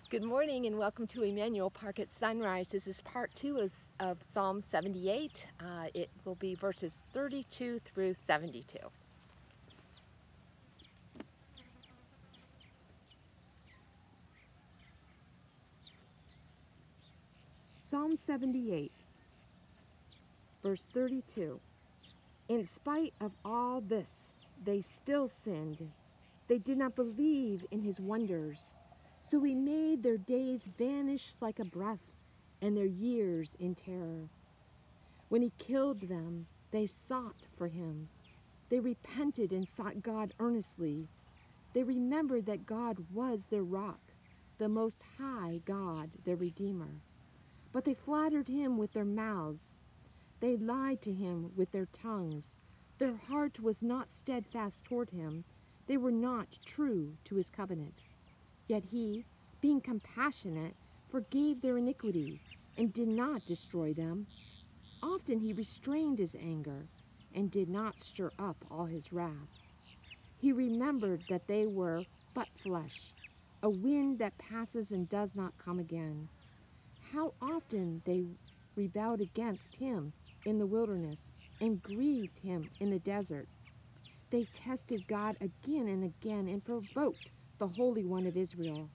Good morning and welcome to Emmanuel Park at Sunrise. This is part 2 of Psalm 78. It will be verses 32 through 72. Psalm 78, verse 32. In spite of all this, they still sinned. They did not believe in his wonders. So he made their days vanish like a breath and their years in terror. When he killed them, they sought for him. They repented and sought God earnestly. They remembered that God was their rock, the Most High God, their Redeemer. But they flattered him with their mouths. They lied to him with their tongues. Their heart was not steadfast toward him. They were not true to his covenant. Yet he, being compassionate, forgave their iniquity and did not destroy them. Often he restrained his anger and did not stir up all his wrath. He remembered that they were but flesh, a wind that passes and does not come again. How often they rebelled against him in the wilderness and grieved him in the desert. They tested God again and again and provoked the Holy One of Israel.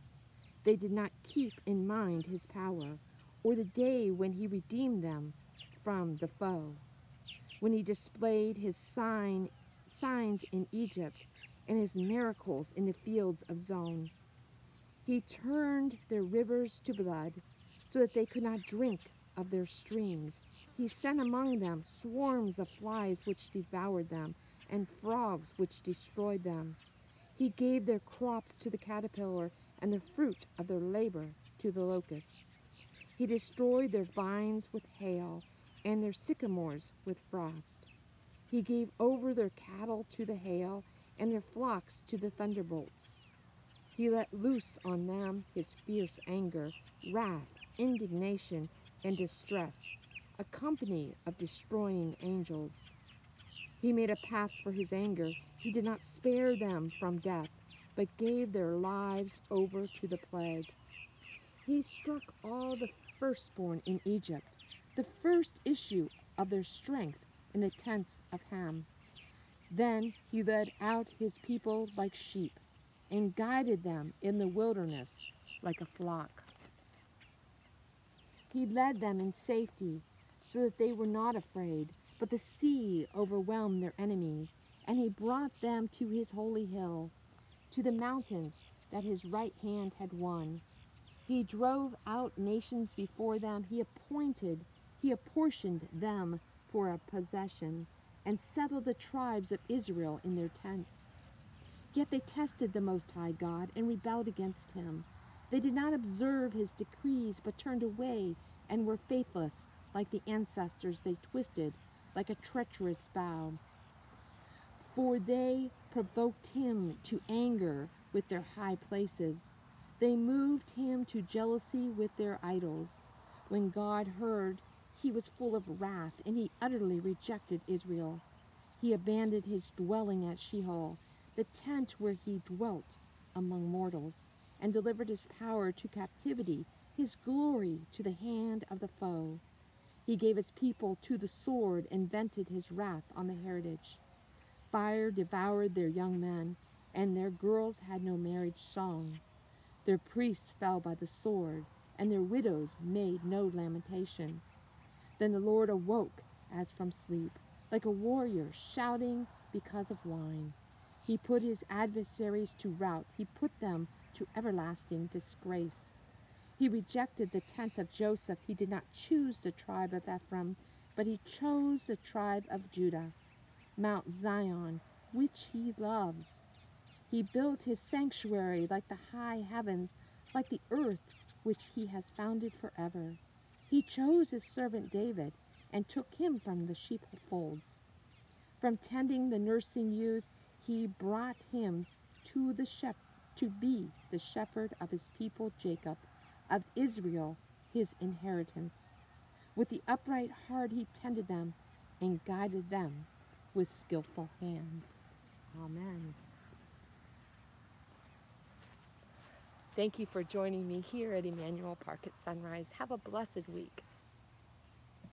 They did not keep in mind his power or the day when he redeemed them from the foe, when he displayed his signs in Egypt and his miracles in the fields of Zon. He turned their rivers to blood so that they could not drink of their streams. He sent among them swarms of flies which devoured them, and frogs which destroyed them. He gave their crops to the caterpillar, and the fruit of their labor to the locust. He destroyed their vines with hail, and their sycamores with frost. He gave over their cattle to the hail, and their flocks to the thunderbolts. He let loose on them his fierce anger, wrath, indignation, and distress, a company of destroying angels. He made a path for his anger. He did not spare them from death, but gave their lives over to the plague. He struck all the firstborn in Egypt, the first issue of their strength in the tents of Ham. Then he led out his people like sheep and guided them in the wilderness like a flock. He led them in safety so that they were not afraid, but the sea overwhelmed their enemies, and he brought them to his holy hill, to the mountains that his right hand had won. He drove out nations before them. He apportioned them for a possession, and settled the tribes of Israel in their tents. Yet they tested the Most High God and rebelled against him. They did not observe his decrees, but turned away and were faithless. Like the ancestors, they twisted like a treacherous bow. For they provoked him to anger with their high places. They moved him to jealousy with their idols. When God heard, he was full of wrath, and he utterly rejected Israel. He abandoned his dwelling at Sheol, the tent where he dwelt among mortals, and delivered his power to captivity, his glory to the hand of the foe. He gave his people to the sword and vented his wrath on the heritage. Fire devoured their young men, and their girls had no marriage song. Their priests fell by the sword, and their widows made no lamentation. Then the Lord awoke as from sleep, like a warrior shouting because of wine. He put his adversaries to rout. He put them to everlasting disgrace. He rejected the tent of Joseph. He did not choose the tribe of Ephraim, but he chose the tribe of Judah, Mount Zion, which he loves. He built his sanctuary like the high heavens, like the earth which he has founded forever. He chose his servant David and took him from the sheepfolds. From tending the nursing ewes, he brought him to be the shepherd of his people Jacob, of Israel his inheritance. With the upright heart he tended them and guided them with skillful hand. Amen. Thank you for joining me here at Emmanuel Park at Sunrise. Have a blessed week.